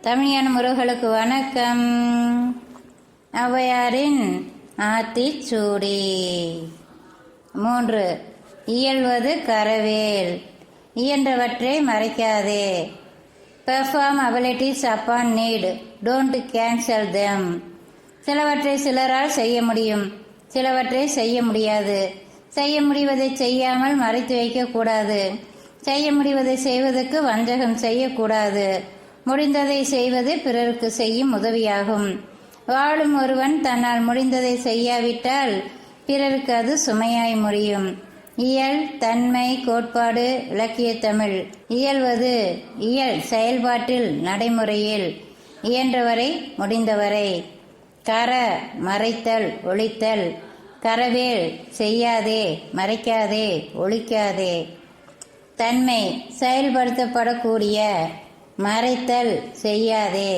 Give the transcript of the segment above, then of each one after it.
தமிழ் முருகலுக்கு வணக்கம். ஔவையாரின் ஆத்திச்சூடி. 3. இயல்வது கரவேல். இயன்றவற்றை மறைக்காதே. Perform abilities upon need, don't cancel them. சிலவற்றை சிலரால் செய்ய முடியும், சிலவற்றை செய்ய முடியாது. செய்ய முடிவதை செய்யாமல் மறைத்து வைக்கக்கூடாது. செய்ய முடிவதை செய்வதற்கு வஞ்சகம் செய்யக்கூடாது. முடிந்ததை செய்வது பிறருக்கு செய்யும் உதவியாகும். வாழும் ஒருவன் தன்னால் முடிந்ததை செய்யாவிட்டால் பிறருக்கு அது சுமையாய் முடியும். இயல், தன்மை, கோட்பாடு, இலக்கிய தமிழ். இயல்வது இயல், செயல்பாட்டில், நடைமுறையில். இயன்றவரை, முடிந்தவரை. கர, மறைத்தல், ஒழித்தல். கரவேல், செய்யாதே, மறைக்காதே, ஒழிக்காதே. தன்மை, செயல்படுத்தப்படக்கூடிய. மறைத்தல், செய்யாதே.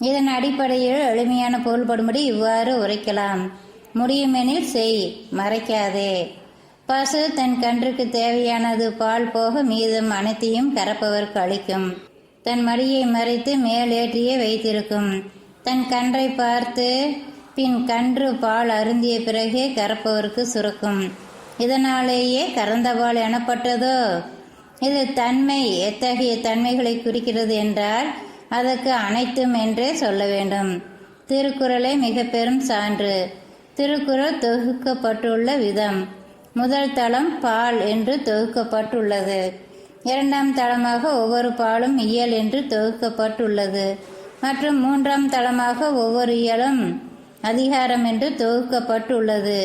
இதன் அடிப்படையில் எளிமையான பொருள்படும்படி இவ்வாறு உரைக்கலாம். முடியுமெனில் செய், மறைக்காதே. பசு தன் கன்றுக்கு தேவையானது பால் போக மீதம் அனைத்தையும் கறப்பவர்க்கு அளிக்கும். தன் மடியை மறைத்து மேலேற்றியே வைத்திருக்கும். தன் கன்றை பார்த்து பின் கன்று பால் அருந்திய பிறகே கறப்பவர்க்கு சுரக்கும். இதனாலேயே கறந்தபால் எனப்பட்டதோ? இது தன்மை எத்தகைய தன்மைகளை குறிக்கிறது என்றால் அதற்கு அனைத்தும் என்றே சொல்ல வேண்டும். திருக்குறளே மிக பெரும் சான்று. திருக்குறள் தொகுக்கப்பட்டுள்ள விதம்: முதல் தளம் பால் என்று தொகுக்கப்பட்டுள்ளது. இரண்டாம் தளமாக ஒவ்வொரு பாலும் இயல் என்று தொகுக்கப்பட்டுள்ளது. மற்றும் மூன்றாம் தளமாக ஒவ்வொரு இயலும் அதிகாரம் என்று தொகுக்கப்பட்டுள்ளது.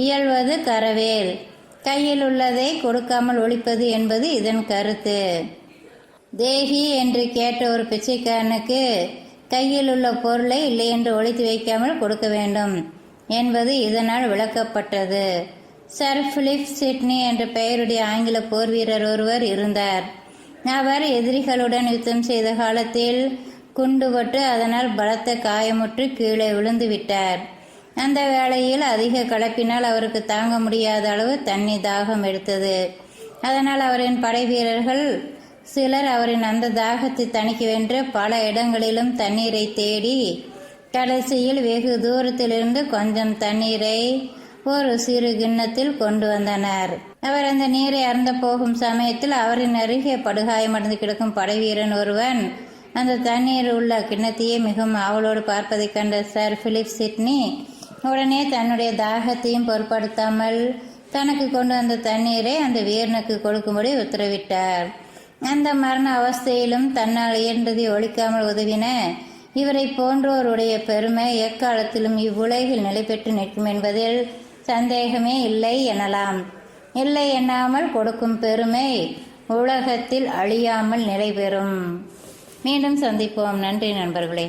இயல்வது கரவேல். கையில் உள்ளதை கொடுக்காமல் ஒழிப்பது என்பது இதன் கருத்து. தேகி என்று கேட்ட ஒரு பிச்சைக்காரனுக்கு கையில் உள்ள பொருளை இல்லை என்று ஒழித்து வைக்காமல் கொடுக்க வேண்டும் என்பது இதனால் விளக்கப்பட்டது. சர் பிலிப் சிட்னி என்ற பெயருடைய ஆங்கில போர் வீரர் ஒருவர் இருந்தார். அவர் எதிரிகளுடன் யுத்தம் செய்த காலத்தில் குண்டுபட்டு அதனால் பலத்த காயமுற்று கீழே விழுந்து விட்டார். அந்த வேளையில் அதிக களைப்பினால் அவருக்கு தாங்க முடியாத அளவு தண்ணி தாகம் எடுத்தது. அதனால் அவரின் படை வீரர்கள் சிலர் அவரின் அந்த தாகத்தை தணிக்கவென்று பல இடங்களிலும் தண்ணீரை தேடி கடைசியில் வெகு தூரத்திலிருந்து கொஞ்சம் தண்ணீரை ஒரு சிறு கிண்ணத்தில் கொண்டு வந்தனர். அவர் அந்த நீரை அருந்த போகும் சமயத்தில் அவரின் அருகே படுகாயமடைந்து கிடக்கும் படை வீரன் ஒருவன் அந்த தண்ணீர் உள்ள கிண்ணத்தையே மிகவும் ஆவலோடு பார்ப்பதை கண்ட சர் பிலிப் சிட்னி உடனே தன்னுடைய தாகத்தையும் பொருட்படுத்தாமல் தனக்கு கொண்டு வந்த தண்ணீரை அந்த வீரனுக்கு கொடுக்கும்படி உத்தரவிட்டார். அந்த மரண அவஸ்தையிலும் தன்னால் இயன்றதை ஒழிக்காமல் உதவின இவரை போன்றோருடைய பெருமை எக்காலத்திலும் இவ்வுலகில் நிலை பெற்று நிற்கும் என்பதில் சந்தேகமே இல்லை எனலாம். இல்லை எண்ணாமல் கொடுக்கும் பெருமை உலகத்தில் அழியாமல் நிலை பெறும். மீண்டும் சந்திப்போம். நன்றி நண்பர்களே.